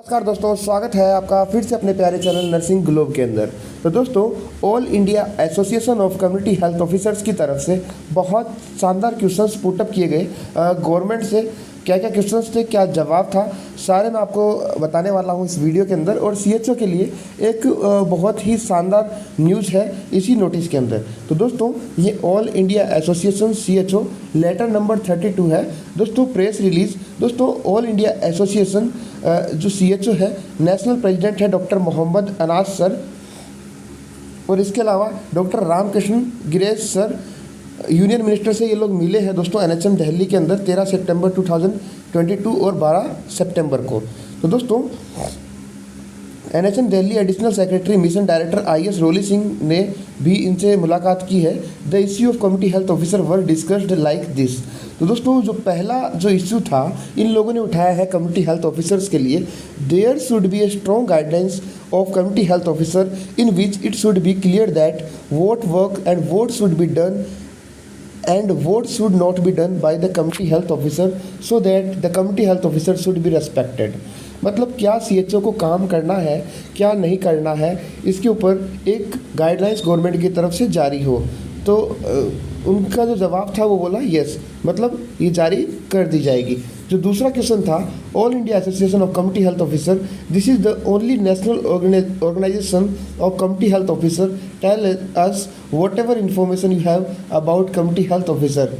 नमस्कार दोस्तों, स्वागत है आपका फिर से अपने प्यारे चैनल नर्सिंग ग्लोब के अंदर। तो दोस्तों, all India association of community health officers की तरफ से बहुत शानदार क्वेश्चंस पुटअप किए गए। गवर्नमेंट से क्या क्या क्वेश्चंस थे, क्या जवाब था, सारे मैं आपको बताने वाला हूं इस वीडियो के अंदर। और सीएचओ के लिए एक बहुत ही शानदार न्यूज़ है इसी नोटिस के अंदर। तो दोस्तों, ये all India association CHO letter number 32 है दोस्तों, प्रेस रिलीज। दोस्तों, ऑल इंडिया एसोसिएशन जो सीएचओ है, नेशनल प्रेसिडेंट है डॉक्टर मोहम्मद अनास सर, और इसके अलावा doctor Ramakrishna Giresh sir, union minister से ये लोग मिले हैं दोस्तों एनएचएम दिल्ली के अंदर 13 सितंबर 2022 और 12 सितंबर को। तो दोस्तों, NHM Delhi additional secretary mission director IAS Roli Singh ने भी इनसे मुलाकात की है। The issue of community health officer were discussed like this. तो दोस्तों, जो पहला जो इश्यू था इन लोगों ने उठाया है कम्युनिटी हेल्थ ऑफिसर्स के लिए, there should be a strong guidelines of community health officer in which it should be clear that what work and what should be done and what should not be done by the community health officer so that the community health officer should be respected। मतलब क्या CHO को काम करना है, क्या नहीं करना है, इसके ऊपर एक गाइडलाइंस गवर्नमेंट की तरफ से जारी हो। तो उनका जो जवाब था वो बोला यस, मतलब ये जारी कर दी जाएगी। जो दूसरा क्वेश्चन था, all India association of community health officer, this is the only national organization of community health officer, tell us whatever information you have about community health officer.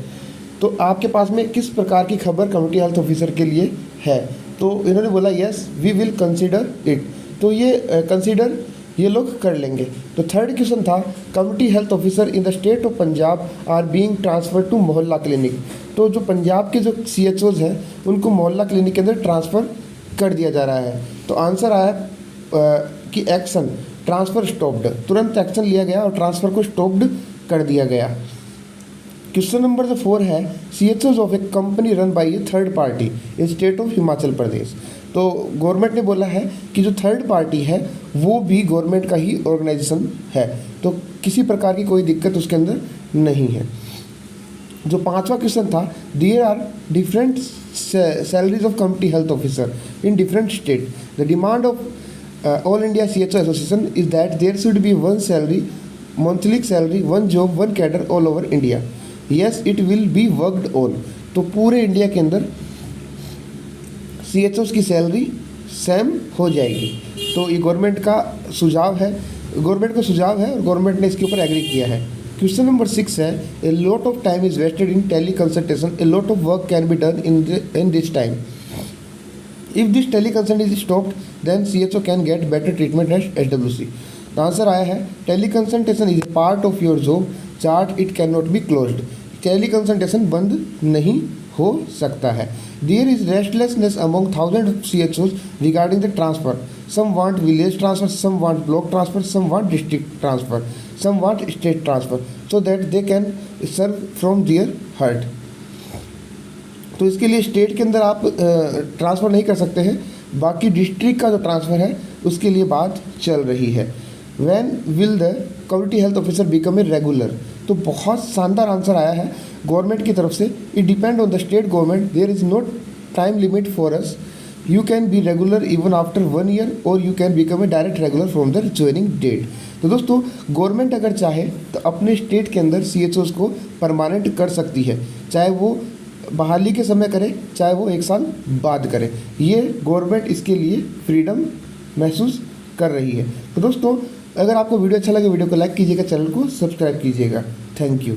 तो आपके पास में किस प्रकार की खबर कम्युनिटी हेल्थ ऑफिसर के लिए है? तो इन्होंने बोला yes we will consider it. तो ये कंसिडर ये लोग कर लेंगे। तो थर्ड क्वेश्चन था, community health officer in the state of Punjab are being transfer to Mohalla clinic. तो जो पंजाब के जो सीएचओज हैं उनको मोहल्ला क्लिनिक के अंदर ट्रांसफ़र कर दिया जा रहा है। तो आंसर आया कि एक्शन, ट्रांसफ़र स्टॉप्ड, तुरंत एक्शन लिया गया और ट्रांसफ़र को स्टॉप्ड कर दिया गया। क्वेश्चन नंबर जो 4 है, CHOs of a company run by a third party in state of Himachal Pradesh. तो गवर्नमेंट ने बोला है कि जो थर्ड पार्टी है वो भी गवर्नमेंट का ही ऑर्गेनाइजेशन है, तो किसी प्रकार की कोई दिक्कत उसके अंदर नहीं है। जो पांचवा क्वेश्चन था, there are different salaries of community health officer in different state. The demand of all India CHO association is that there should be one salary, monthly salary, one job, one cadre all over India. Yes it will be worked on. तो पूरे India के अंदर सीएचओस की salary same हो जाएगी। तो ये government का सुझाव है, गवर्नमेंट का सुझाव है और गवर्नमेंट ने इसके ऊपर एग्री किया है। क्वेश्चन नंबर 6 है, a lot of time is wasted in tele consultation, a lot of work can be done in this time. If this tele consult is stopped then CHO can get better treatment at SWC. तो answer आया है, tele consultation is part of your job chart, it can not be closed. Tele consultation बंद नहीं हो सकता है। There is restlessness among thousands of CHOs regarding the transfer. Some want village transfer, some want block transfer, some want district transfer, some want state transfer, so that they can serve from their heart. तो इसके लिए state के अंदर आप transfer नहीं कर सकते हैं, बाकी डिस्ट्रिक्ट का जो ट्रांसफ़र है उसके लिए बात चल रही है। When will the community health officer become a regular? तो बहुत शानदार आंसर आया है गवर्नमेंट की तरफ से। It depend on the state government, there is no time limit for us, you can be regular even after 1 year और you can become a direct regular from the joining date. तो दोस्तों, government अगर चाहे तो अपने state के अंदर सीएचओस को परमानेंट कर सकती है, चाहे वो बहाली के समय करे, चाहे वो 1 साल बाद करे। ये गवर्नमेंट इसके लिए फ्रीडम महसूस कर रही है। तो दोस्तों, अगर आपको वीडियो अच्छा लगे वीडियो को लाइक कीजिएगा, चैनल को सब्सक्राइब कीजिएगा। Thank you.